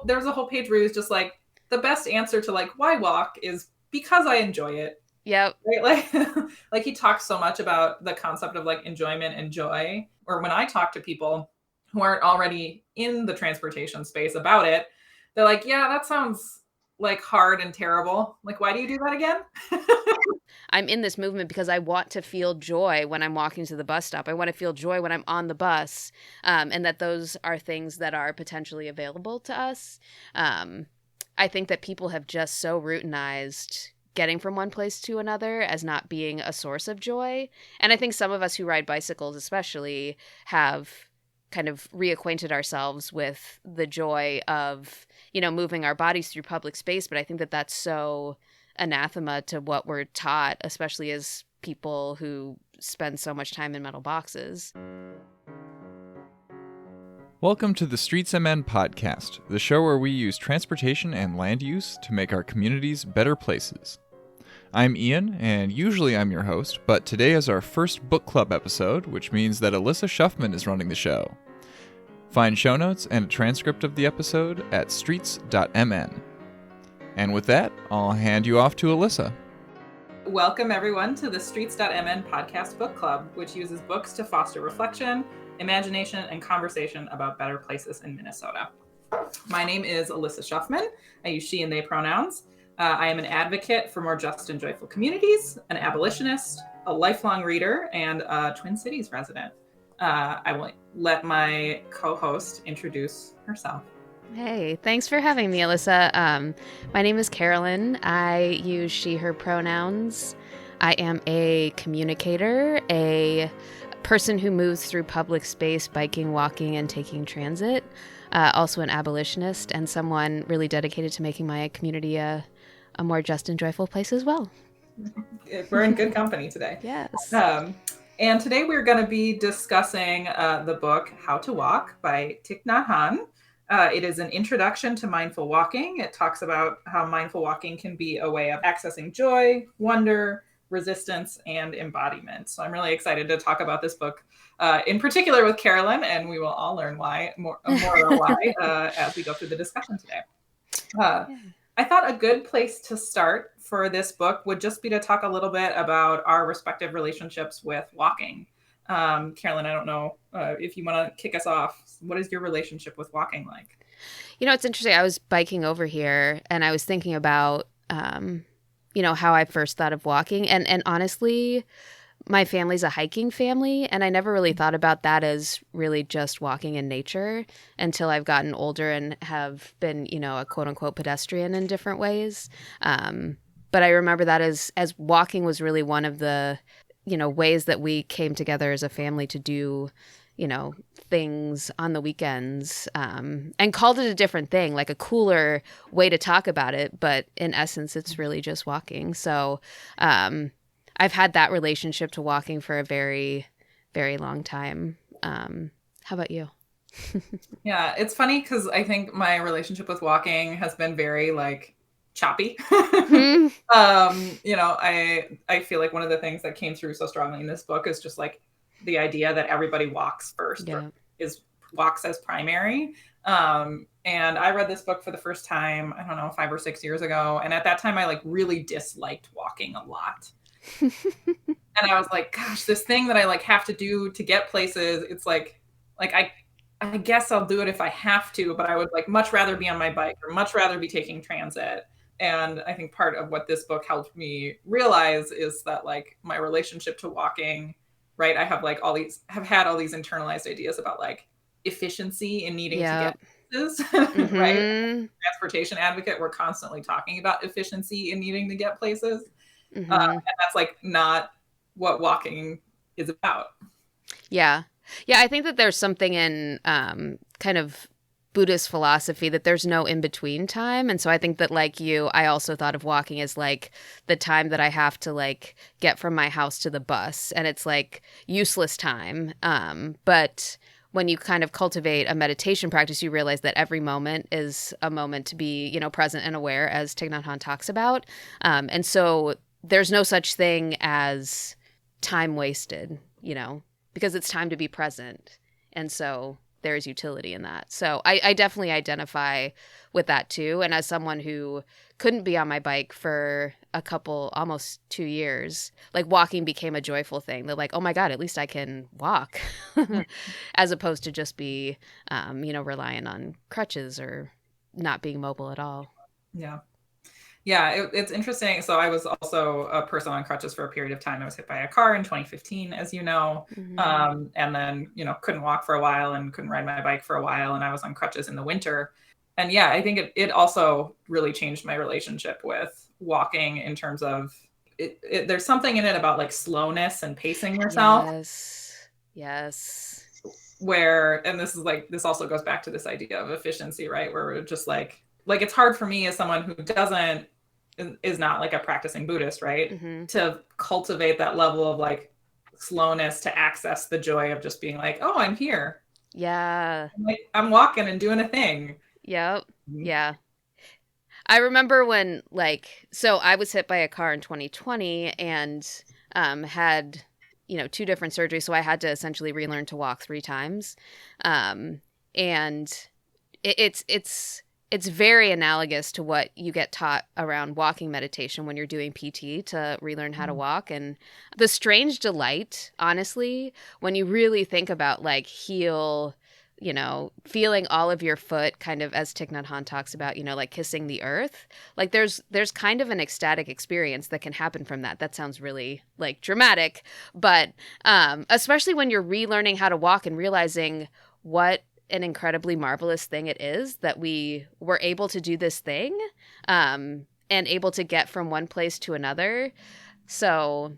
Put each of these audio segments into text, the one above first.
was a whole page where he was just like, the best answer to like why walk is because I enjoy it. Yep. Right? Like he talks so much about the concept of like enjoyment and joy. Or when I talk to people who aren't already in the transportation space about it, they're like, yeah, that sounds like hard and terrible. Like, why do you do that again? I'm in this movement because I want to feel joy when I'm walking to the bus stop. I want to feel joy when I'm on the bus, and that those are things that are potentially available to us. I think that people have just so routinized getting from one place to another as not being a source of joy. And I think some of us who ride bicycles especially have kind of reacquainted ourselves with the joy of, moving our bodies through public space. But I think that that's so anathema to what we're taught, especially as people who spend so much time in metal boxes. Welcome to the Streets MN podcast, the show where we use transportation and land use to make our communities better places. I'm Ian, and usually I'm your host, but today is our first book club episode, which means that Elissa Schufman is running the show. Find show notes and a transcript of the episode at streets.mn. And with that, I'll hand you off to Elissa. Welcome everyone to the Streets.mn podcast book club, which uses books to foster reflection, imagination, and conversation about better places in Minnesota. My name is Elissa Schufman. I use she and they pronouns. I am an advocate for more just and joyful communities, an abolitionist, a lifelong reader, and a Twin Cities resident. I will let my co-host introduce herself. Hey, thanks for having me, Elissa. My name is Carolyn. I use she, her pronouns. I am a communicator, a person who moves through public space, biking, walking, and taking transit. Also an abolitionist and someone really dedicated to making my community a more just and joyful place as well. We're in good company today. Yes. And today we're going to be discussing the book How to Walk by Thich Nhat Hanh. It is an introduction to mindful walking. It talks about how mindful walking can be a way of accessing joy, wonder, resistance, and embodiment. So I'm really excited to talk about this book, in particular with Carolyn, and we will all learn more about why as we go through the discussion today. I thought a good place to start for this book would just be to talk a little bit about our respective relationships with walking. Carolyn, I don't know if you want to kick us off. What is your relationship with walking like? It's interesting. I was biking over here and I was thinking about, how I first thought of walking. And honestly, my family's a hiking family, and I never really thought about that as really just walking in nature until I've gotten older and have been, a quote unquote pedestrian in different ways. But I remember that as walking was really one of the ways that we came together as a family to do, things on the weekends, and called it a different thing, like a cooler way to talk about it. But in essence, it's really just walking. So I've had that relationship to walking for a very, very long time. How about you? Yeah, it's funny because I think my relationship with walking has been very choppy. I feel like one of the things that came through so strongly in this book is just like the idea that everybody walks first, or walks as primary. And I read this book for the first time, I don't know, 5 or 6 years ago. And at that time, I really disliked walking a lot. And I was like, gosh, this thing that I have to do to get places, it's I guess I'll do it if I have to, but I would much rather be on my bike or much rather be taking transit. And I think part of what this book helped me realize is that my relationship to walking, right? I have have had all these internalized ideas about efficiency and needing to get places, Mm-hmm. right? Transportation advocate, we're constantly talking about efficiency and needing to get places. Mm-hmm. And that's not what walking is about. Yeah. Yeah, I think that there's something in kind of Buddhist philosophy that there's no in-between time. And so I think that I also thought of walking as the time that I have to get from my house to the bus. And it's useless time. But when you kind of cultivate a meditation practice, you realize that every moment is a moment to be, present and aware, as Thich Nhat Hanh talks about. And so there's no such thing as time wasted, because it's time to be present. And so there is utility in that. So I definitely identify with that too. And as someone who couldn't be on my bike for almost 2 years, like walking became a joyful thing. They're like, oh my God, at least I can walk as opposed to just be, relying on crutches or not being mobile at all. Yeah. Yeah, it's interesting. So I was also a person on crutches for a period of time. I was hit by a car in 2015, as you know, and then, couldn't walk for a while and couldn't ride my bike for a while. And I was on crutches in the winter. And yeah, I think it also really changed my relationship with walking in terms of there's something in it about like slowness and pacing yourself. Yes. Where, and this also goes back to this idea of efficiency, right? Where we're just like it's hard for me as someone who is not like a practicing Buddhist, right? To cultivate that level of like slowness to access the joy of just being like, oh, I'm here. Yeah. I'm walking and doing a thing. Yep. Yeah. I remember when so I was hit by a car in 2020 and had, 2 different surgeries. So I had to essentially relearn to walk 3 times. And it's very analogous to what you get taught around walking meditation when you're doing PT to relearn how to walk. And the strange delight, honestly, when you really think about heel, feeling all of your foot kind of, as Thich Nhat Hanh talks about, like kissing the earth, like there's kind of an ecstatic experience that can happen from that. That sounds really dramatic, but especially when you're relearning how to walk and realizing what an incredibly marvelous thing it is that we were able to do this thing and able to get from one place to another. So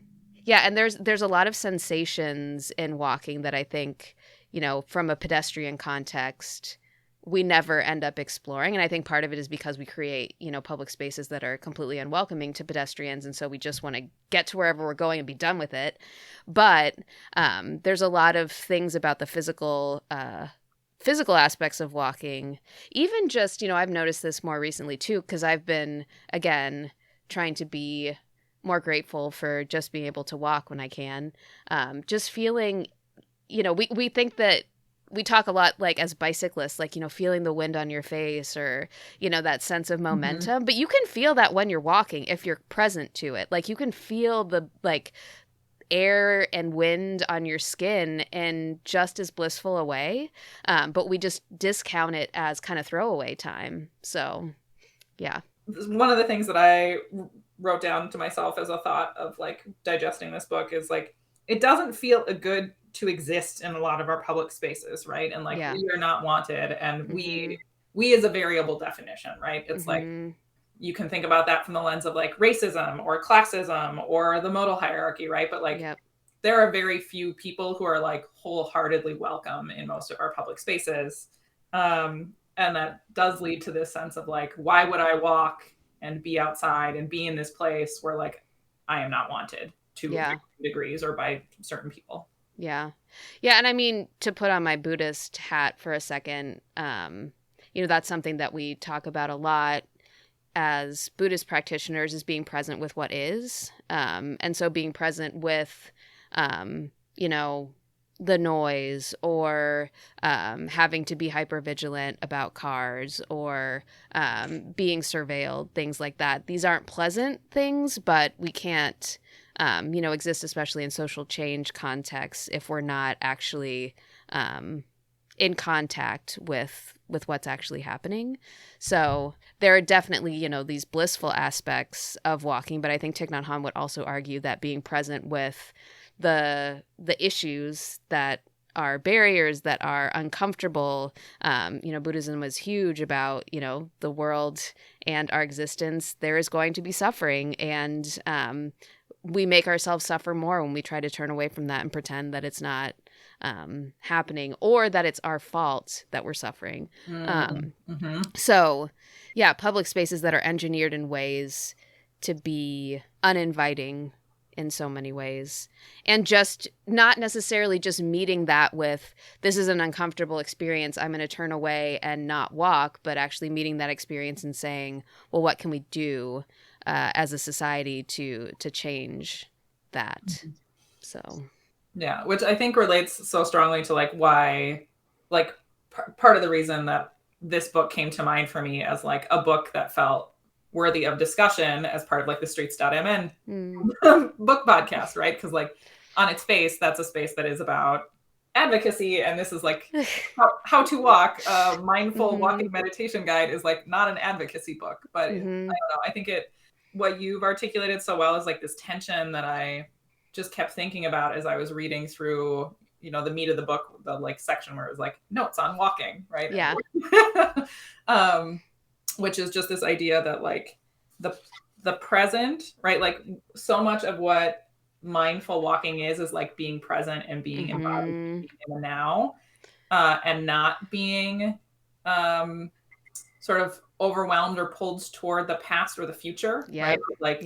yeah, and there's a lot of sensations in walking that I think, from a pedestrian context, we never end up exploring. And I think part of it is because we create, public spaces that are completely unwelcoming to pedestrians. And so we just want to get to wherever we're going and be done with it. But there's a lot of things about the physical aspects of walking. Even just, I've noticed this more recently too, because I've been, again, trying to be more grateful for just being able to walk when I can. Just feeling, we think that we talk a lot as bicyclists, feeling the wind on your face or, that sense of momentum, but you can feel that when you're walking, if you're present to it. You can feel the air and wind on your skin in just as blissful a way, but we just discount it as kind of throwaway time. So yeah, one of the things that I wrote down to myself as a thought of digesting this book is it doesn't feel good to exist in a lot of our public spaces, right? And we are not wanted, and we is a variable definition, right? It's you can think about that from the lens of racism or classism or the modal hierarchy, right? But there are very few people who are wholeheartedly welcome in most of our public spaces. And that does lead to this sense of why would I walk and be outside and be in this place where I am not wanted to degrees or by certain people. Yeah. Yeah. And I mean, to put on my Buddhist hat for a second, that's something that we talk about a lot as Buddhist practitioners, is being present with what is. And so being present with, the noise or having to be hypervigilant about cars or being surveilled, things like that. These aren't pleasant things, but we can't, exist, especially in social change contexts, if we're not actually in contact with what's actually happening. So there are definitely, these blissful aspects of walking, but I think Thich Nhat Hanh would also argue that being present with the issues that are barriers, that are uncomfortable. Buddhism was huge about, the world and our existence. There is going to be suffering, and we make ourselves suffer more when we try to turn away from that and pretend that it's not happening, or that it's our fault that we're suffering. So yeah, public spaces that are engineered in ways to be uninviting in so many ways, and just not necessarily just meeting that with, this is an uncomfortable experience, I'm going to turn away and not walk, but actually meeting that experience and saying, well, what can we do as a society to change that? So yeah, which I think relates so strongly to why part of the reason that this book came to mind for me as like a book that felt worthy of discussion as part of like the streets.mn book podcast, right? Because like on its face, that's a space that is about advocacy, and this is like how to walk. Mindful walking meditation guide is like not an advocacy book, but I don't know. I think what you've articulated so well is like this tension that I just kept thinking about as I was reading through, you know, the meat of the book, the like section where it was like notes on walking, right? Yeah. Which is just this idea that like the present, right? Like so much of what mindful walking is like being present and being embodied in the now, and not being sort of overwhelmed or pulled toward the past or the future, right? Like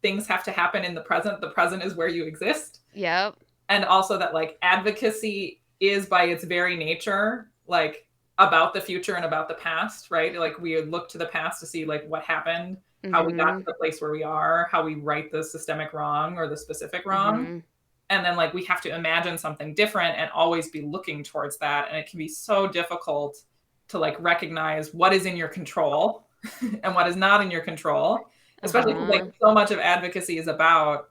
things have to happen in the present. The present is where you exist. Yep. And also that like advocacy is by its very nature, like about the future and about the past, right? Like we look to the past to see like what happened, how we got to the place where we are, how we right the systemic wrong or the specific wrong. And then like we have to imagine something different and always be looking towards that. And it can be so difficult to like recognize what is in your control and what is not in your control, especially like so much of advocacy is about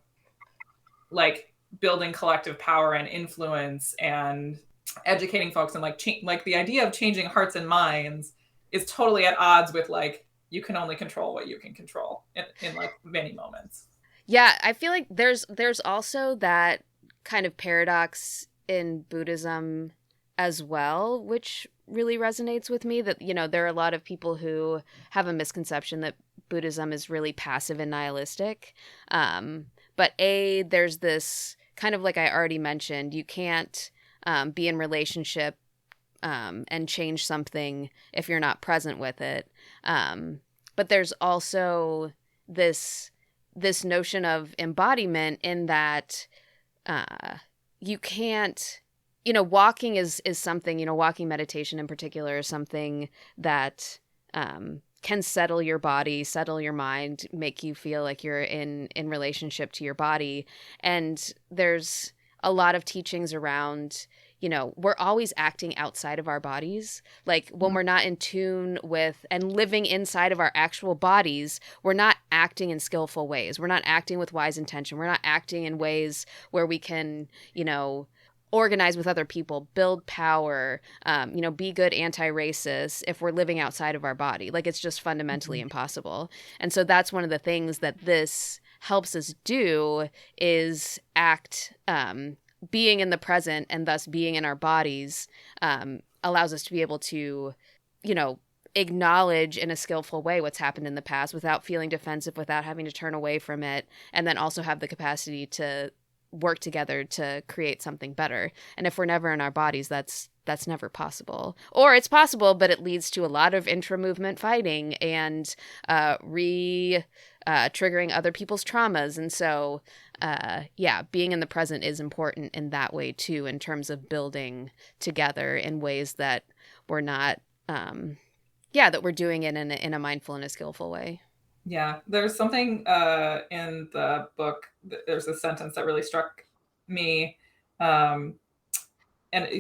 like building collective power and influence and educating folks, and like the idea of changing hearts and minds is totally at odds with like you can only control what you can control in like many moments. Yeah, I feel like there's also that kind of paradox in Buddhism as well, which really resonates with me, that, you know, there are a lot of people who have a misconception that Buddhism is really passive and nihilistic. But there's this kind of, like I already mentioned, you can't be in relationship and change something if you're not present with it. But there's also this notion of embodiment in that you can't, you know, walking is something, you know, walking meditation in particular is something that can settle your body, settle your mind, make you feel like you're in relationship to your body. And there's a lot of teachings around, you know, we're always acting outside of our bodies. Like when we're not in tune with and living inside of our actual bodies, we're not acting in skillful ways. We're not acting with wise intention. We're not acting in ways where we can, you know, organize with other people, build power, you know, be good anti-racist if we're living outside of our body. Like it's just fundamentally impossible. And so that's one of the things that this helps us do is act, being in the present and thus being in our bodies allows us to be able to, you know, acknowledge in a skillful way what's happened in the past without feeling defensive, without having to turn away from it, and then also have the capacity to work together to create something better. And if we're never in our bodies, that's never possible. Or it's possible, but it leads to a lot of intra-movement fighting and triggering other people's traumas. And so, being in the present is important in that way too, in terms of building together in ways that we're not, that we're doing it in a mindful and a skillful way. Yeah, there's something in the book, there's a sentence that really struck me. And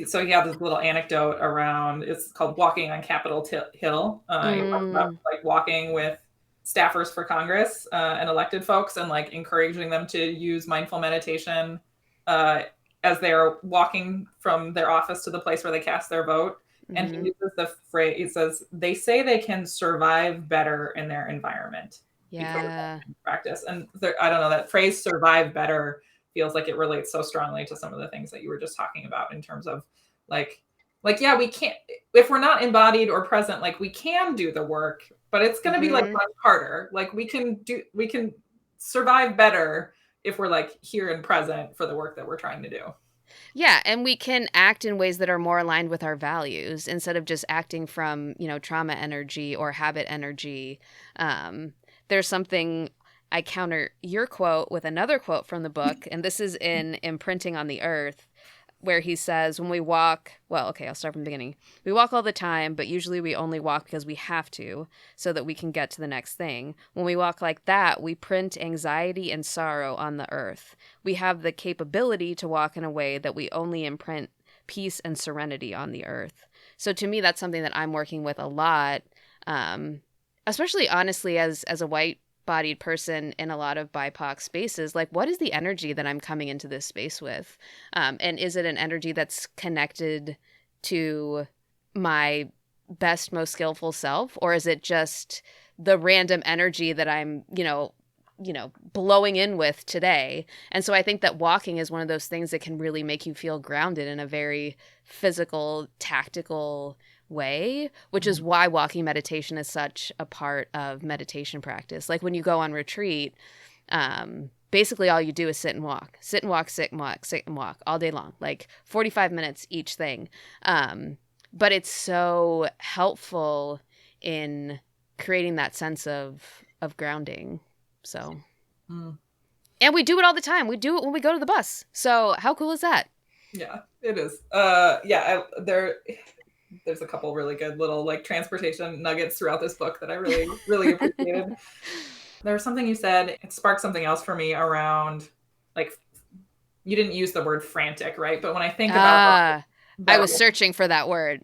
so he had this little anecdote around, it's called Walking on Capitol Hill. He talks about like walking with staffers for Congress and elected folks and like encouraging them to use mindful meditation as they're walking from their office to the place where they cast their vote. And he uses the phrase, he says, they say they can survive better in their environment. Yeah. Practice. And I don't know, that phrase survive better feels like it relates so strongly to some of the things that you were just talking about in terms of like, yeah, we can't, if we're not embodied or present, like we can do the work, but it's going to be like much harder. Like we can survive better if we're like here and present for the work that we're trying to do. Yeah, and we can act in ways that are more aligned with our values instead of just acting from, you know, trauma energy or habit energy. There's something, I counter your quote with another quote from the book, and this is in Imprinting on the Earth, where he says, when we walk, well, okay, I'll start from the beginning. We walk all the time, but usually we only walk because we have to, so that we can get to the next thing. When we walk like that, we print anxiety and sorrow on the earth. We have the capability to walk in a way that we only imprint peace and serenity on the earth. So to me, that's something that I'm working with a lot, especially honestly as a white-bodied person in a lot of BIPOC spaces. Like, what is the energy that I'm coming into this space with? And is it an energy that's connected to my best, most skillful self? Or is it just the random energy that I'm, blowing in with today? And so I think that walking is one of those things that can really make you feel grounded in a very physical, tactical way, which is why walking meditation is such a part of meditation practice. Like when you go on retreat, basically all you do is sit and walk, sit and walk, sit and walk, sit and walk all day long, like 45 minutes each thing. But it's so helpful in creating that sense of grounding. So, and we do it all the time. We do it when we go to the bus. So how cool is that? Yeah, it is. There's a couple really good little like transportation nuggets throughout this book that I really, really appreciated. There was something you said, it sparked something else for me around, like, you didn't use the word frantic, right? But when I think about I was searching for that word.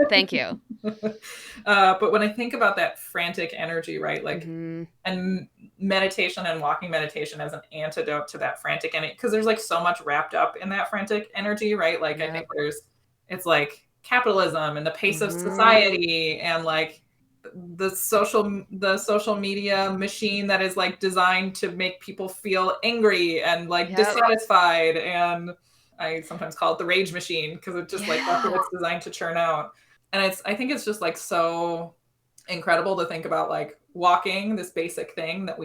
Thank you. But when I think about that frantic energy, right? Like, and meditation and walking meditation as an antidote to that frantic energy, because there's like so much wrapped up in that frantic energy, right? Like, I think it's like capitalism and the pace of society and like the social media machine that is like designed to make people feel angry and like dissatisfied, and I sometimes call it the rage machine because it's just like that's what it's designed to churn out. And I think it's just like so incredible to think about like walking, this basic thing that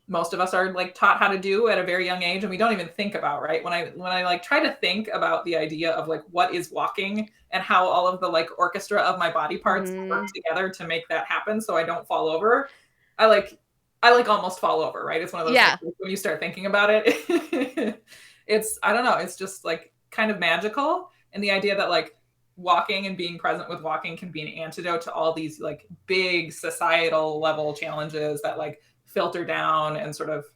most of us are like taught how to do at a very young age and we don't even think about, right? When I like try to think about the idea of like what is walking and how all of the like orchestra of my body parts work together to make that happen so I don't fall over, I like almost fall over, right? It's one of those things when you start thinking about it. I don't know, it's just like kind of magical. And the idea that like walking and being present with walking can be an antidote to all these like big societal level challenges that like filter down and sort of,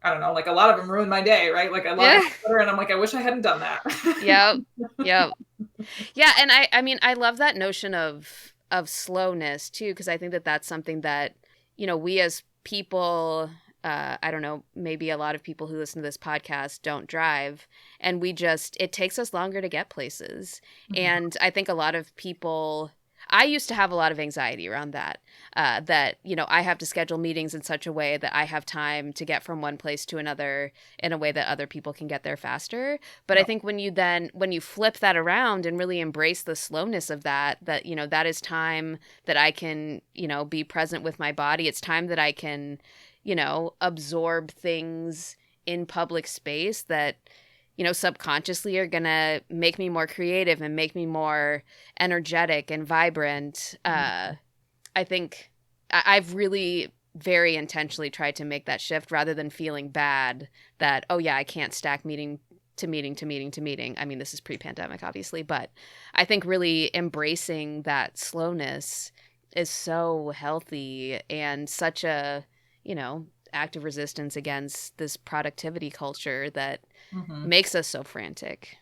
I don't know, like a lot of them ruin my day, right? Like I love Twitter and I'm like, I wish I hadn't done that. Yep. Yeah. And I mean, I love that notion of slowness too, because I think that that's something that, we as people, I don't know, maybe a lot of people who listen to this podcast don't drive, and it takes us longer to get places. And I think a lot of people, I used to have a lot of anxiety around that, I have to schedule meetings in such a way that I have time to get from one place to another in a way that other people can get there faster. But I think when you flip that around and really embrace the slowness of that is time that I can, be present with my body. It's time that I can, absorb things in public space that, subconsciously are going to make me more creative and make me more energetic and vibrant. I think I've really very intentionally tried to make that shift rather than feeling bad that, I can't stack meeting to meeting to meeting to meeting. I mean, this is pre-pandemic, obviously, but I think really embracing that slowness is so healthy and such a, act of resistance against this productivity culture that makes us so frantic.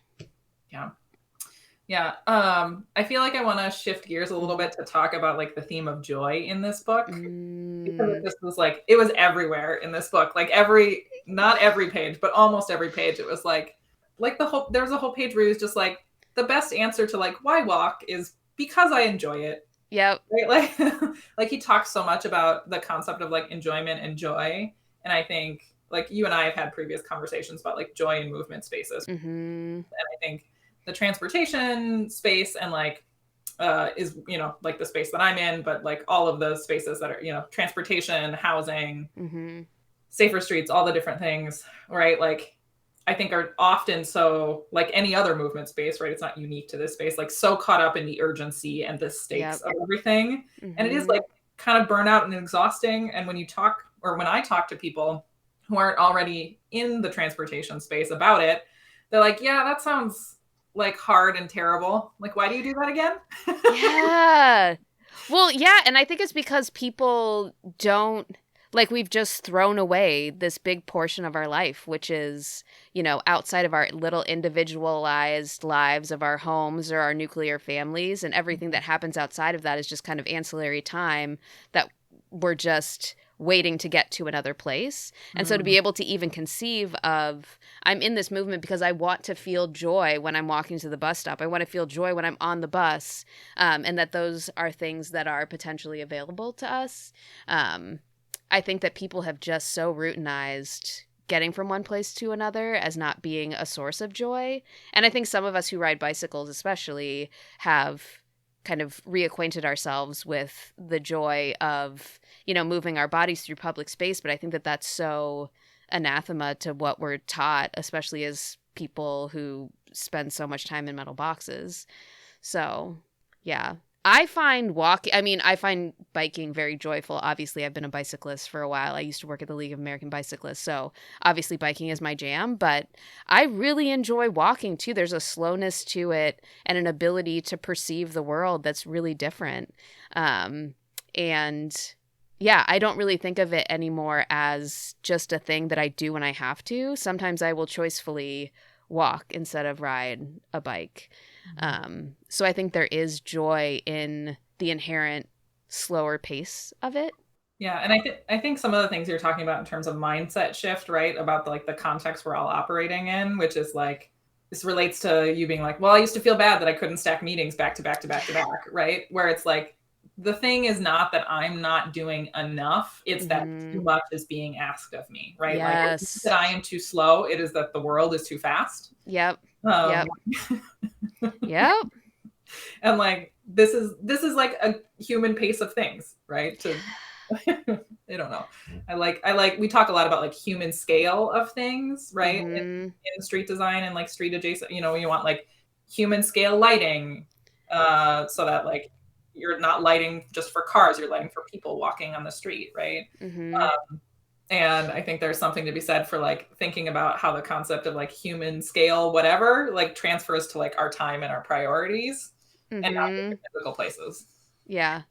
Yeah. I feel like I want to shift gears a little bit to talk about like the theme of joy in this book, because it just was like, it was everywhere in this book, like not every page, but almost every page. It was like there was a whole page where it was just like, the best answer to like why walk is because I enjoy it. Yep. Right? Like he talks so much about the concept of like enjoyment and joy. And I think like you and I have had previous conversations about like joy in movement spaces. And I think the transportation space and like is, like the space that I'm in, but like all of the spaces that are, transportation, housing, safer streets, all the different things, right? Like I think are often so like any other movement space, right? It's not unique to this space, like so caught up in the urgency and the stakes of everything. And it is like kind of burnout and exhausting. And when I talk to people who aren't already in the transportation space about it, they're like, yeah, that sounds like hard and terrible. Like, why do you do that again? Yeah. Well, yeah. And I think it's because people don't, like we've just thrown away this big portion of our life, which is, outside of our little individualized lives of our homes or our nuclear families, and everything that happens outside of that is just kind of ancillary time that we're just waiting to get to another place. And so to be able to even conceive of, I'm in this movement because I want to feel joy when I'm walking to the bus stop. I want to feel joy when I'm on the bus, and that those are things that are potentially available to us. I think that people have just so routinized getting from one place to another as not being a source of joy. And I think some of us who ride bicycles especially have kind of reacquainted ourselves with the joy of, moving our bodies through public space. But I think that that's so anathema to what we're taught, especially as people who spend so much time in metal boxes. So, yeah. I find biking very joyful. Obviously, I've been a bicyclist for a while. I used to work at the League of American Bicyclists, so obviously biking is my jam, but I really enjoy walking too. There's a slowness to it and an ability to perceive the world that's really different. And yeah, I don't really think of it anymore as just a thing that I do when I have to. Sometimes I will choicefully walk instead of ride a bike. So I think there is joy in the inherent slower pace of it. Yeah, and I think some of the things you're talking about in terms of mindset shift, right? About the context we're all operating in, which is like, this relates to you being like, well, I used to feel bad that I couldn't stack meetings back to back to back to back, right? Where it's like, the thing is not that I'm not doing enough. It's that too much is being asked of me, right? Yes. Like, that I am too slow. It is that the world is too fast. Yep. Yep. And like, this is like a human pace of things, right? I don't know. I like, we talk a lot about like human scale of things, right? In street design and like street adjacent, you want like human scale lighting, so that like, you're not lighting just for cars, you're lighting for people walking on the street, right? And I think there's something to be said for like thinking about how the concept of like human scale, whatever, like transfers to like our time and our priorities and not the physical places. Yeah.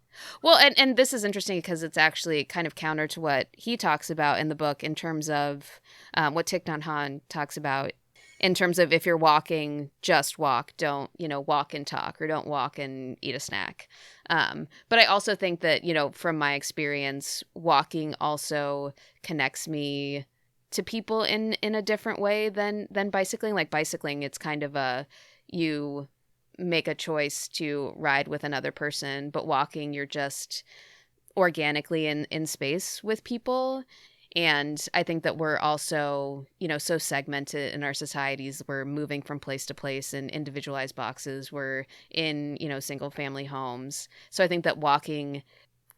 Well, and this is interesting because it's actually kind of counter to what he talks about in the book in terms of what Thich Nhat Hanh talks about in terms of if you're walking, just walk. Don't, walk and talk, or don't walk and eat a snack. But I also think that, from my experience, walking also connects me to people in a different way than bicycling. Like bicycling, it's kind of you make a choice to ride with another person, but walking, you're just organically in space with people. And I think that we're also, so segmented in our societies. We're moving from place to place in individualized boxes. We're in, single family homes. So I think that walking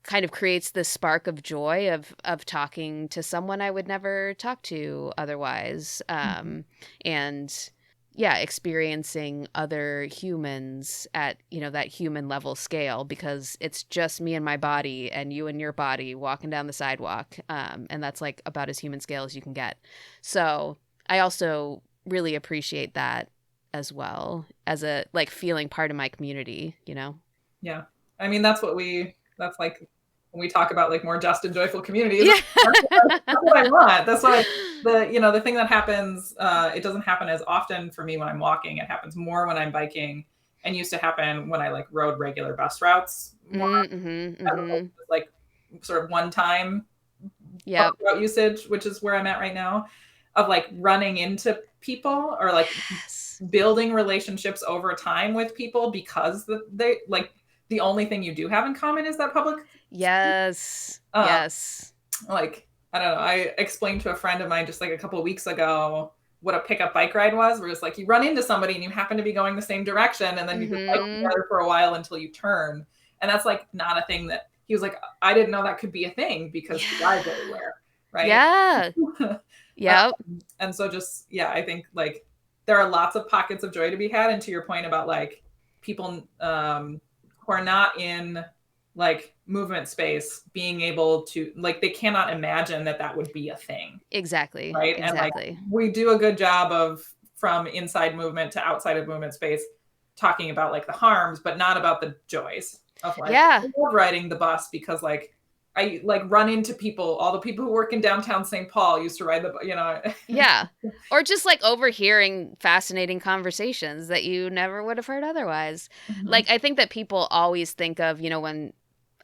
kind of creates this spark of joy of talking to someone I would never talk to otherwise. And yeah, experiencing other humans at, that human level scale, because it's just me and my body and you and your body walking down the sidewalk. And that's like about as human scale as you can get. So I also really appreciate that as well as a like feeling part of my community, Yeah. I mean, that's like when we talk about like more just and joyful communities, yeah. That's what I want. That's what the thing that happens, it doesn't happen as often for me when I'm walking. It happens more when I'm biking, and used to happen when I like rode regular bus routes more. Like sort of one time bus route usage, which is where I'm at right now, of like running into people or like building relationships over time with people because they like the only thing you do have in common is that public. Yes. Like, I don't know. I explained to a friend of mine just like a couple of weeks ago what a pickup bike ride was, where it's like you run into somebody and you happen to be going the same direction, and then you just bike together for a while until you turn. And that's like not a thing that he was like, I didn't know that could be a thing because he rides everywhere. Right. Yeah. Yep. And so just, I think like there are lots of pockets of joy to be had. And to your point about like people who are not in like movement space being able to like, they cannot imagine that would be a thing. Exactly. Right. Exactly. And like we do a good job of from inside movement to outside of movement space talking about like the harms, but not about the joys of like I love riding the bus because like I like run into people. All the people who work in downtown St. Paul used to ride the, Yeah. Or just like overhearing fascinating conversations that you never would have heard otherwise. Mhm. Like, I think that people always think of, when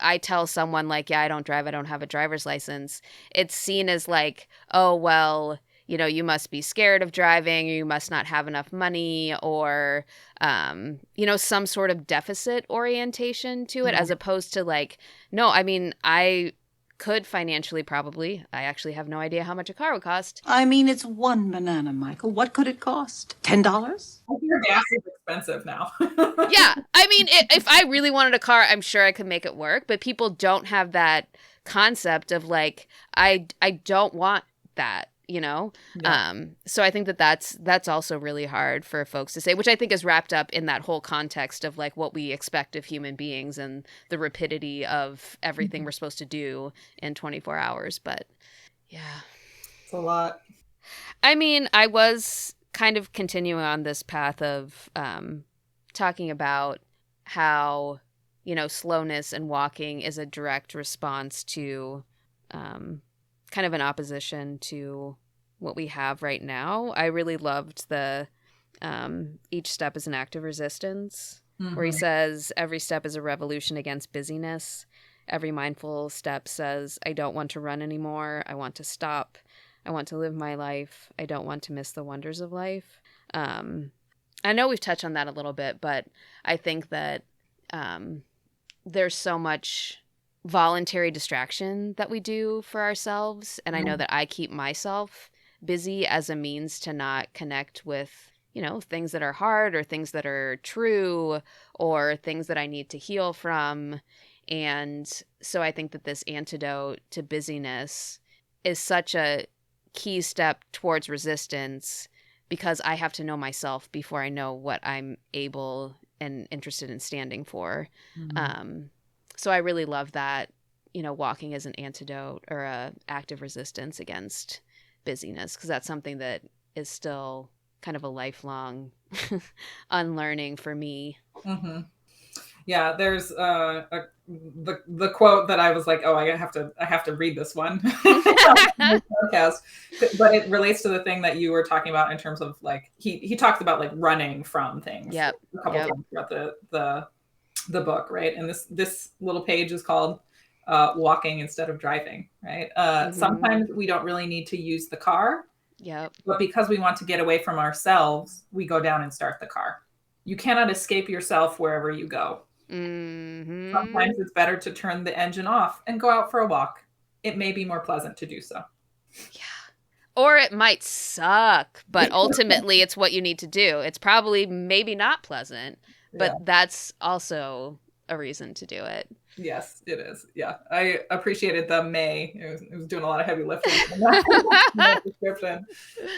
I tell someone like, yeah, I don't drive, I don't have a driver's license, it's seen as like, oh, well, you must be scared of driving, or you must not have enough money, or, some sort of deficit orientation to it, as opposed to like, no, I mean, I could financially probably, I actually have no idea how much a car would cost. I mean, it's one banana, Michael. What could it cost? $10? I hear gas is expensive now. Yeah. I mean, if I really wanted a car, I'm sure I could make it work. But people don't have that concept of like, I don't want that, Yeah. So I think that that's also really hard for folks to say, which I think is wrapped up in that whole context of like what we expect of human beings and the rapidity of everything we're supposed to do in 24 hours. But yeah, It's a lot. I mean, I was kind of continuing on this path of talking about how, slowness and walking is a direct response to kind of an opposition to what we have right now. I really loved the each step is an act of resistance, where he says every step is a revolution against busyness. Every mindful step says, I don't want to run anymore. I want to stop. I want to live my life. I don't want to miss the wonders of life. I know we've touched on that a little bit, but I think that there's so much voluntary distraction that we do for ourselves. And I know that I keep myself busy as a means to not connect with, things that are hard or things that are true or things that I need to heal from. And so I think that this antidote to busyness is such a key step towards resistance, because I have to know myself before I know what I'm able and interested in standing for. So I really love that, walking as an antidote or a active resistance against busyness, because that's something that is still kind of a lifelong unlearning for me. Yeah, there's the quote that I was like, oh, I have to read this one podcast, but it relates to the thing that you were talking about in terms of like he talks about like running from things. Yep. A couple times throughout the book, right? And this little page is called walking instead of driving, right? Sometimes we don't really need to use the car. Yep. But because we want to get away from ourselves, we go down and start the car. You cannot escape yourself wherever you go. Sometimes it's better to turn the engine off and go out for a walk. It may be more pleasant to do so. Yeah. Or it might suck, but ultimately it's what you need to do. It's probably maybe not pleasant, but that's also a reason to do it. Yes, it is. Yeah. I appreciated the may. It was doing a lot of heavy lifting in that description.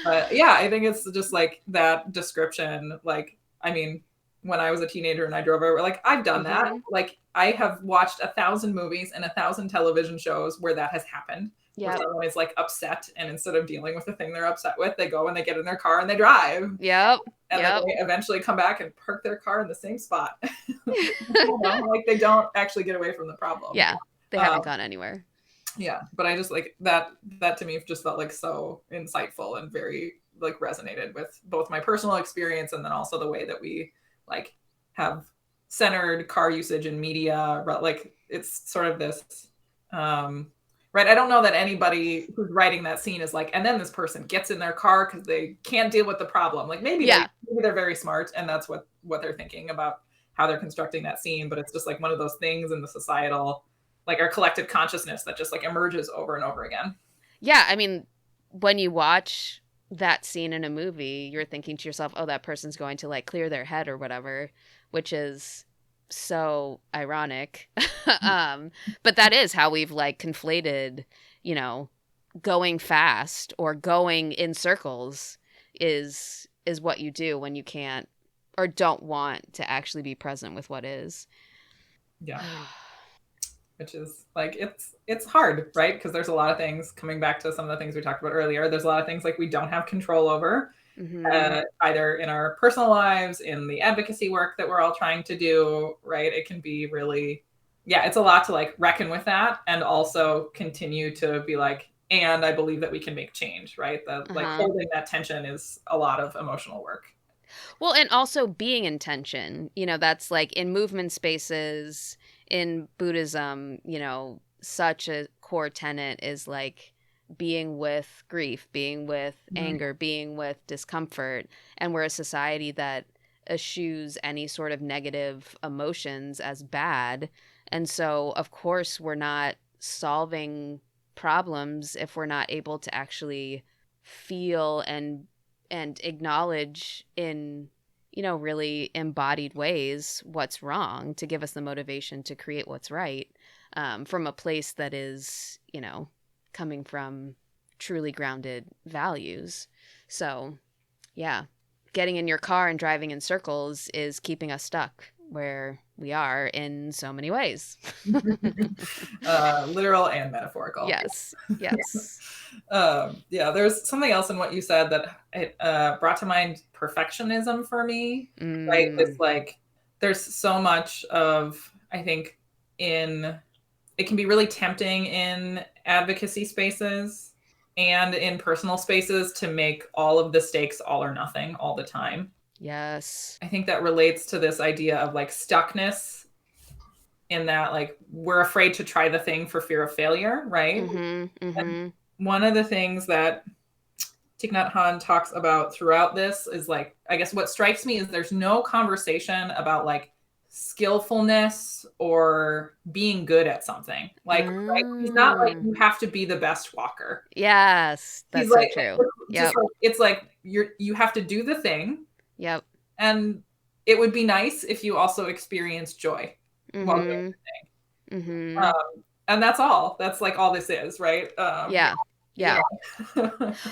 But yeah, I think it's just like that description. Like, I mean, when I was a teenager and I drove over, like I've done that. Like I have watched 1,000 movies and 1,000 television shows where that has happened. Yeah. Where someone is like upset, and instead of dealing with the thing they're upset with, they go and they get in their car and they drive. Yep. And then they eventually come back and park their car in the same spot. Like they don't actually get away from the problem. Yeah. They haven't gone anywhere. Yeah. But I just like that to me just felt like so insightful and very like resonated with both my personal experience and then also the way that we like have centered car usage in media. Like it's sort of this, right. I don't know that anybody who's writing that scene is like, and then this person gets in their car because they can't deal with the problem. Like maybe they're very smart and that's what they're thinking about how they're constructing that scene. But it's just like one of those things in the societal, like our collective consciousness that just like emerges over and over again. Yeah. I mean, when you watch that scene in a movie, you're thinking to yourself, oh, that person's going to like clear their head or whatever, which is so ironic. But that is how we've like conflated, going fast or going in circles is what you do when you can't or don't want to actually be present with what is. Yeah. Which is like, it's hard, right? Because there's a lot of things, coming back to some of the things we talked about earlier, there's a lot of things like we don't have control over, either in our personal lives, in the advocacy work that we're all trying to do, right? It can be really yeah, it's a lot to like reckon with that and also continue to be like, and I believe that we can make change, right? That like holding that tension is a lot of emotional work. Well, and also being in tension, that's like in movement spaces, in Buddhism, such a core tenet is like being with grief, being with anger, being with discomfort. And we're a society that eschews any sort of negative emotions as bad. And so, of course, we're not solving problems if we're not able to actually feel and acknowledge in really embodied ways what's wrong to give us the motivation to create what's right, from a place that is coming from truly grounded values. So yeah, getting in your car and driving in circles is keeping us stuck where we are in so many ways. Literal and metaphorical. Yes. Yeah, there's something else in what you said that it brought to mind perfectionism for me, right? It's like there's so much of, I think, it can be really tempting in advocacy spaces and in personal spaces to make all of the stakes all or nothing all the time. Yes. I think that relates to this idea of like stuckness, in that like we're afraid to try the thing for fear of failure, right? And one of the things that Thich Nhat Hanh talks about throughout this is like, I guess what strikes me is there's no conversation about like skillfulness or being good at something. Like, right? He's not like, you have to be the best walker. Yes, that's He's like, so true. Just like, it's like you have to do the thing. Yep. And it would be nice if you also experience joy while doing the thing. And that's all. That's like all this is, right? Yeah.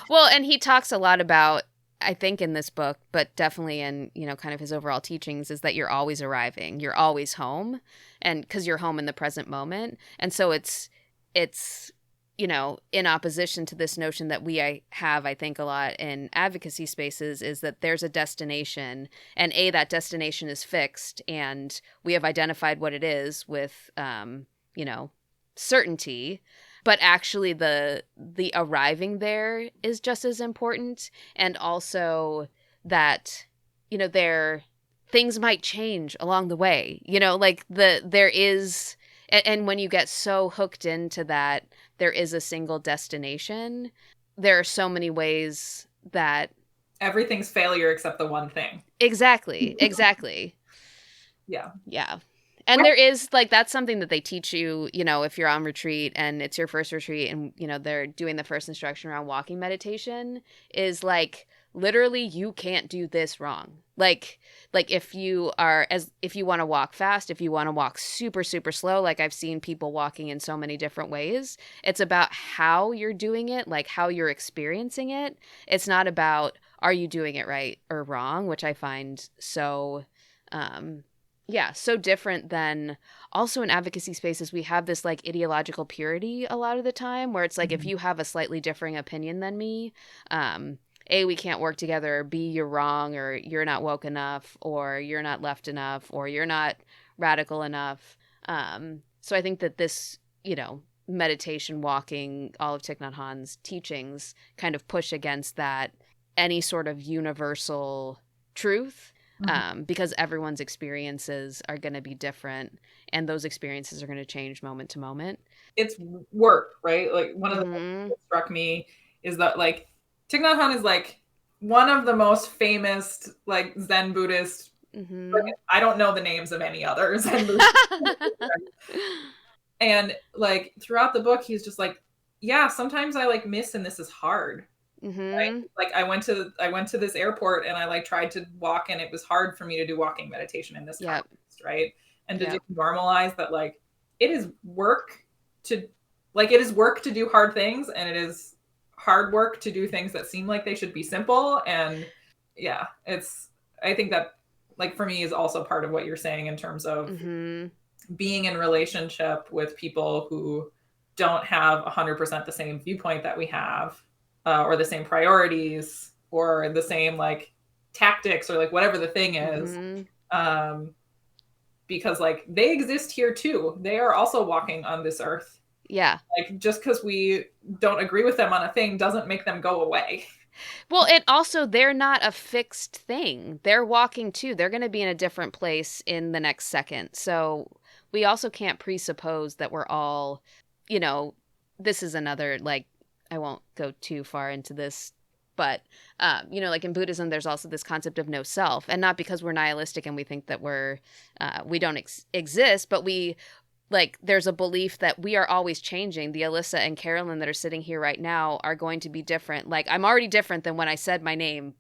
Well, and he talks a lot about, I think in this book, but definitely in, kind of his overall teachings, is that you're always arriving. You're always home, and because you're home in the present moment. And so it's in opposition to this notion that we have, I think, a lot in advocacy spaces, is that there's a destination, and that destination is fixed, and we have identified what it is with, certainty. But actually the arriving there is just as important. And also that, things might change along the way, like there is, and when you get so hooked into that, there is a single destination. There are so many ways that everything's failure except the one thing. Exactly. Yeah. And there is, like, that's something that they teach you, if you're on retreat and it's your first retreat and, they're doing the first instruction around walking meditation, is like, literally, you can't do this wrong. Like if you want to walk fast, if you want to walk super, super slow, like I've seen people walking in so many different ways, it's about how you're doing it, like how you're experiencing it. It's not about, are you doing it right or wrong, which I find so, so different than, also in advocacy spaces, we have this like ideological purity a lot of the time where it's like, if you have a slightly differing opinion than me, A, we can't work together, or B, you're wrong, or you're not woke enough, or you're not left enough, or you're not radical enough. So I think that this, meditation, walking, all of Thich Nhat Hanh's teachings kind of push against that, any sort of universal truth. Because everyone's experiences are going to be different, and those experiences are going to change moment to moment. It's work, right? Like one of the things that struck me is that like Thich Nhat Hanh is like one of the most famous like Zen Buddhist. Like, I don't know the names of any other Zen Buddhist. And like throughout the book, he's just like, yeah, sometimes I like miss and this is hard. Right? Like I went to this airport and I like tried to walk and it was hard for me to do walking meditation in this context, right? And to just normalize that like it is work to do hard things, and it is hard work to do things that seem like they should be simple. And yeah, I think that like for me is also part of what you're saying in terms of being in relationship with people who don't have 100% the same viewpoint that we have. Or the same priorities, or the same like tactics, or like whatever the thing is. because like they exist here too. They are also walking on this earth. Yeah. Like just because we don't agree with them on a thing doesn't make them go away. Well, and also they're not a fixed thing. They're walking too. They're going to be in a different place in the next second. So we also can't presuppose that we're all, you know, this is another, like, I won't go too far into this, but, you know, like in Buddhism, there's also this concept of no self, and not because we're nihilistic and we think that we don't exist, but like, there's a belief that we are always changing. The Elissa and Carolyn that are sitting here right now are going to be different. Like, I'm already different than when I said my name,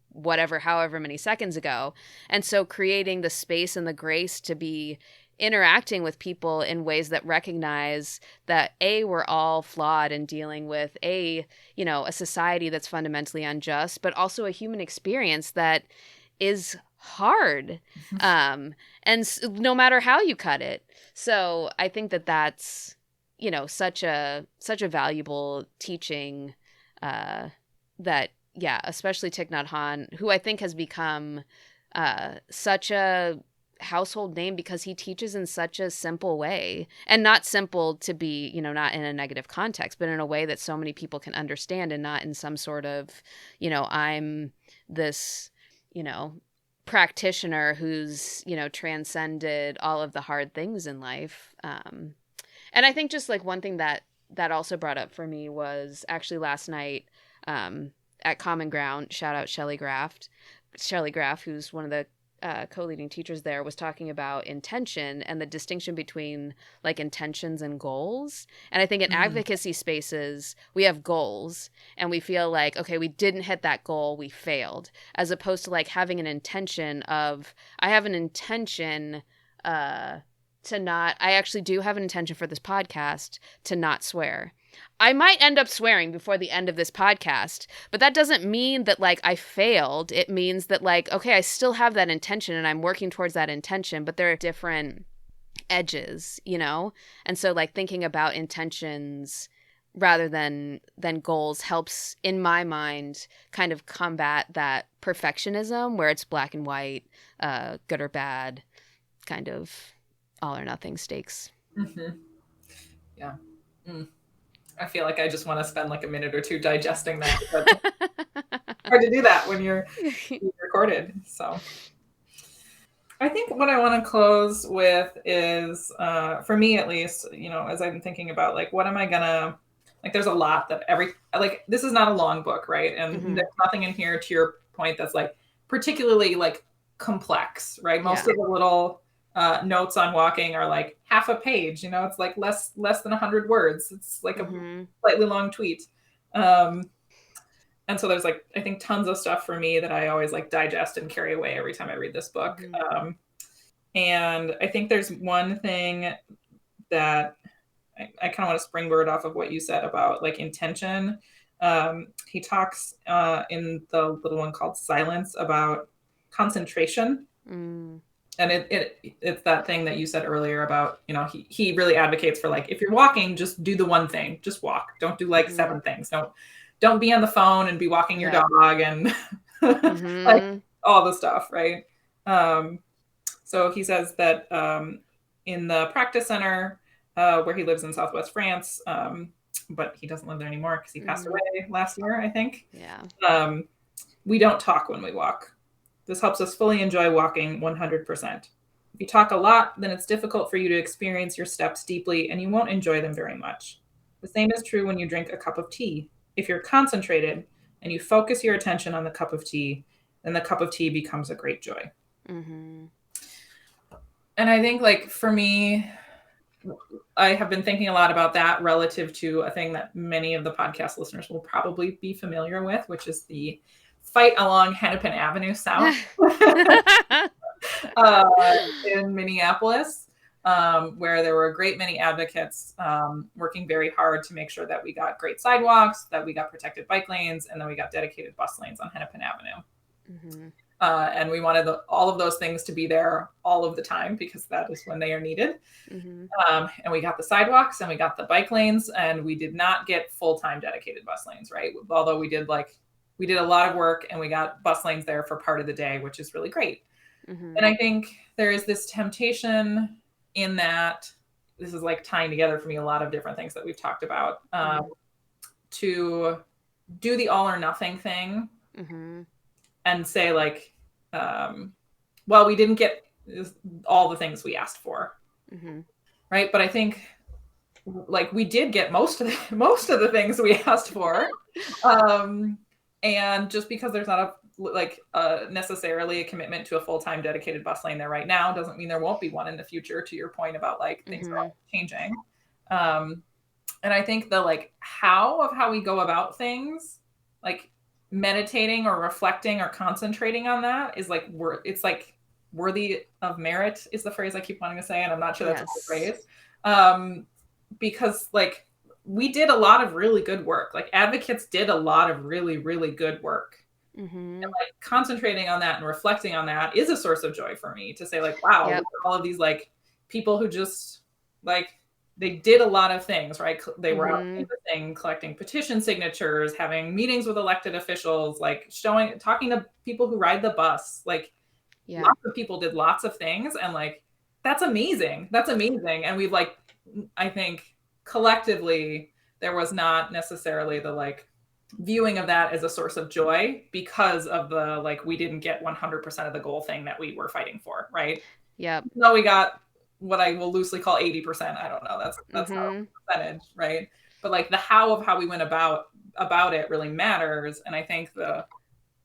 however many seconds ago. And so creating the space and the grace to be interacting with people in ways that recognize that we're all flawed and dealing with a society that's fundamentally unjust, but also a human experience that is hard, and no matter how you cut it. So I think that that's, you know, such a valuable teaching, that, yeah, especially Thich Nhat Hanh, who I think has become such a household name because he teaches in such a simple way, and not simple to be, you know, not in a negative context, but in a way that so many people can understand, and not in some sort of, you know, I'm this, you know, practitioner who's, you know, transcended all of the hard things in life. And I think just like one thing that also brought up for me was actually last night, at Common Ground, shout out Shelley Graff, who's one of the co-leading teachers there, was talking about intention and the distinction between like intentions and goals. And I think in advocacy spaces, we have goals and we feel like, okay, we didn't hit that goal, we failed, as opposed to like having an intention of, I have an intention I actually do have an intention for this podcast to not swear. I might end up swearing before the end of this podcast, but that doesn't mean that like I failed. It means that like, okay, I still have that intention and I'm working towards that intention, but there are different edges, you know? And so like thinking about intentions rather than goals helps, in my mind, kind of combat that perfectionism where it's black and white, good or bad, kind of all or nothing stakes. Mm-hmm. Yeah. I feel like I just want to spend like a minute or two digesting that. But hard to do that when you're recorded. So I think what I want to close with is, for me at least, you know, as I'm thinking about like, what am I gonna, like, there's a lot that this is not a long book, right? And there's nothing in here, to your point, that's like particularly like complex, right? Most of the little notes on walking are like half a page, you know, it's like less than 100 words. It's like a slightly long tweet. And so there's like, I think tons of stuff for me that I always like digest and carry away every time I read this book. And I think there's one thing that I kind of want to springboard off of what you said about like intention. He talks in the little one called Silence about concentration. And it's that thing that you said earlier about, you know, he really advocates for like, if you're walking, just do the one thing, just walk. Don't do like 7 things. Don't be on the phone and be walking your dog and like all the stuff. Right. So he says that in the practice center where he lives in Southwest France, but he doesn't live there anymore because he passed away last year, I think. Yeah. We don't talk when we walk. This helps us fully enjoy walking 100%. If you talk a lot, then it's difficult for you to experience your steps deeply and you won't enjoy them very much. The same is true when you drink a cup of tea. If you're concentrated and you focus your attention on the cup of tea, then the cup of tea becomes a great joy. And I think like for me, I have been thinking a lot about that relative to a thing that many of the podcast listeners will probably be familiar with, which is the fight along Hennepin Avenue South in Minneapolis, where there were a great many advocates working very hard to make sure that we got great sidewalks, that we got protected bike lanes, and then we got dedicated bus lanes on Hennepin Avenue. And we wanted all of those things to be there all of the time because that is when they are needed. And we got the sidewalks and we got the bike lanes, and we did not get full-time dedicated bus lanes, right? Although we did a lot of work and we got bus lanes there for part of the day, which is really great. Mm-hmm. And I think there is this temptation in that, this is like tying together for me a lot of different things that we've talked about, to do the all or nothing thing and say like, well, we didn't get all the things we asked for. Right. But I think like we did get most of the things we asked for. And just because there's not necessarily a commitment to a full-time dedicated bus lane there right now doesn't mean there won't be one in the future, to your point about like things are all changing. And I think the like how we go about things, like meditating or reflecting or concentrating on that is like it's like worthy of merit is the phrase I keep wanting to say, and I'm not sure that's a good phrase. Because like we did a lot of really good work. Like advocates did a lot of really, really good work. And like concentrating on that and reflecting on that is a source of joy for me, to say like, wow, look at all of these like people who just like, they did a lot of things, right? They were out canvassing, collecting petition signatures, having meetings with elected officials, like talking to people who ride the bus. Like lots of people did lots of things, and like, that's amazing. That's amazing. And we've like, I think collectively there was not necessarily the like viewing of that as a source of joy because of the like, we didn't get 100% of the goal thing that we were fighting for, right? No, we got what I will loosely call 80%. I don't know, that's not a percentage, right? But like the how of how we went about it really matters. And I think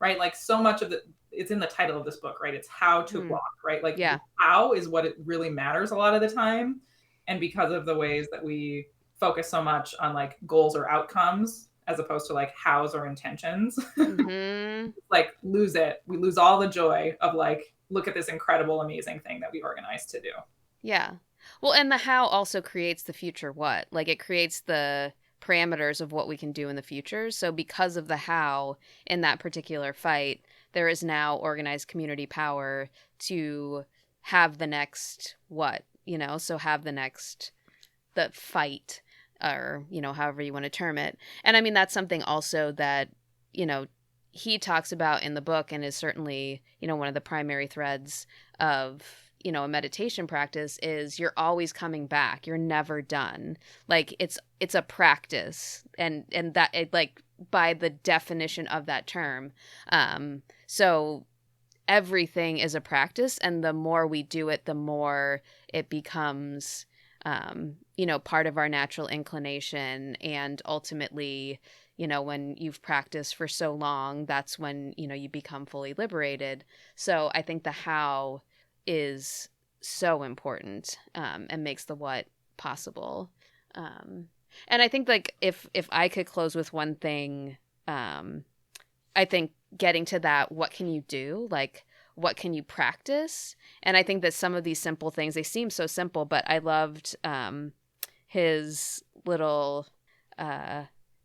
like so much of it's in the title of this book, right? It's how to walk, right? Like how is what it really matters a lot of the time. And because of the ways that we focus so much on like goals or outcomes, as opposed to like hows or intentions, like we lose all the joy of like, look at this incredible, amazing thing that we organized to do. Yeah. Well, and the how also creates the future what? Like it creates the parameters of what we can do in the future. So because of the how in that particular fight, there is now organized community power to have the next what, so have the fight, or, however you want to term it. And I mean, that's something also that, he talks about in the book, and is certainly, one of the primary threads of, a meditation practice is you're always coming back. You're never done. Like it's a practice, and that it, like by the definition of that term. So everything is a practice, and the more we do it, the more it becomes, part of our natural inclination. And ultimately, when you've practiced for so long, that's when, you become fully liberated. So I think the how is so important, and makes the what possible. And I think like if I could close with one thing, I think getting to that, what can you do? Like, what can you practice? And I think that some of these simple things, they seem so simple, but I loved his little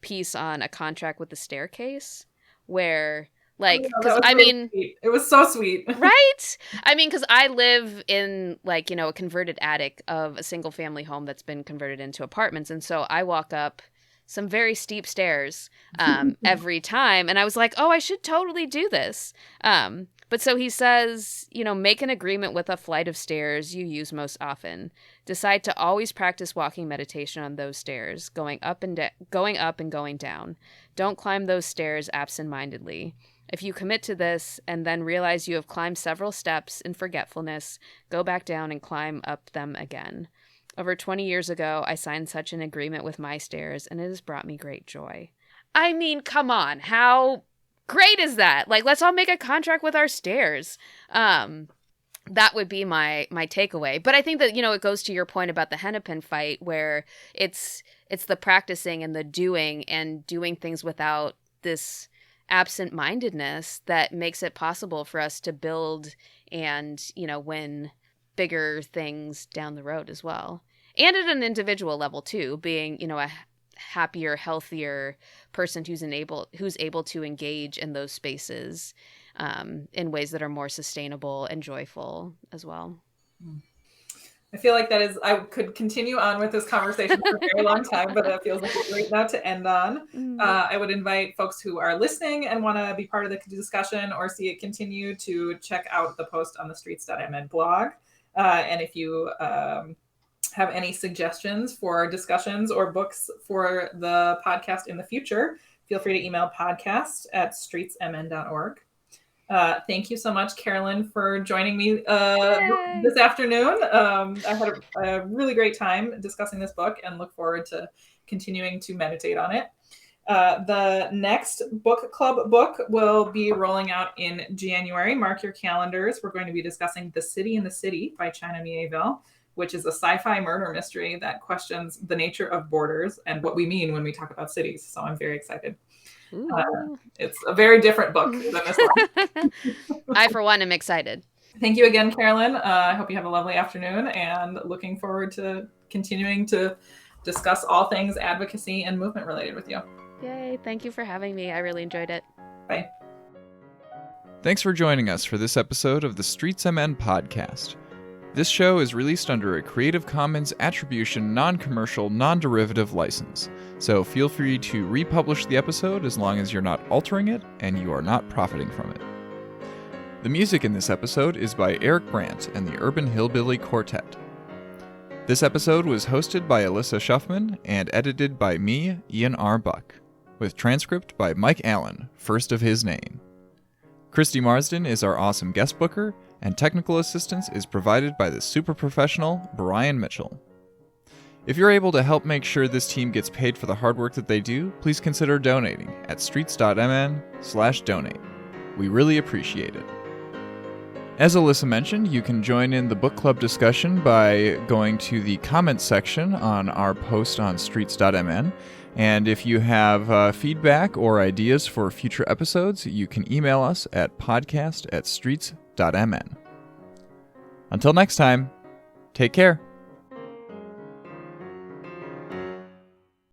piece on a contract with the staircase, where like, because I mean, sweet. It was so sweet. Right? I mean, because I live in like, a converted attic of a single family home that's been converted into apartments. And so I walk up some very steep stairs every time. And I was like, oh, I should totally do this. But so he says, make an agreement with a flight of stairs you use most often. Decide to always practice walking meditation on those stairs, going up and going down. Don't climb those stairs absent-mindedly. If you commit to this and then realize you have climbed several steps in forgetfulness, go back down and climb up them again. Over 20 years ago, I signed such an agreement with my stairs, and it has brought me great joy. I mean, come on. How great is that? Like, let's all make a contract with our stairs. That would be my takeaway. But I think that, it goes to your point about the Hennepin fight, where it's the practicing and the doing, and doing things without this absent-mindedness that makes it possible for us to build and, win bigger things down the road as well. And at an individual level too, being, a happier, healthier person who's able to engage in those spaces in ways that are more sustainable and joyful as well. I feel like I could continue on with this conversation for a very long time, but that feels like a great note to end on. I would invite folks who are listening and want to be part of the discussion or see it continue to check out the post on the streets.mn blog. And if you have any suggestions for discussions or books for the podcast in the future, feel free to email podcast@streetsmn.org. Thank you so much, Carolyn, for joining me this afternoon. I had a really great time discussing this book and look forward to continuing to meditate on it. The next book club book will be rolling out in January. Mark your calendars. We're going to be discussing The City in the City by China Miéville, which is a sci-fi murder mystery that questions the nature of borders and what we mean when we talk about cities. So I'm very excited. It's a very different book than this one. I, for one, am excited. Thank you again, Carolyn. I hope you have a lovely afternoon and looking forward to continuing to discuss all things advocacy and movement related with you. Yay. Thank you for having me. I really enjoyed it. Bye. Thanks for joining us for this episode of the Streets MN podcast. This show is released under a Creative Commons Attribution Non-Commercial Non-Derivative license, so feel free to republish the episode as long as you're not altering it and you are not profiting from it. The music in this episode is by Eric Brandt and the Urban Hillbilly Quartet. This episode was hosted by Elissa Schufman and edited by me, Ian R. Buck, with transcript by Mike Allen, first of his name. Christy Marsden is our awesome guest booker, and technical assistance is provided by the super professional Brian Mitchell. If you're able to help make sure this team gets paid for the hard work that they do, please consider donating at streets.mn/donate. We really appreciate it. As Elissa mentioned, you can join in the book club discussion by going to the comments section on our post on streets.mn. And if you have feedback or ideas for future episodes, you can email us at podcast@streets.mn. Until next time, take care.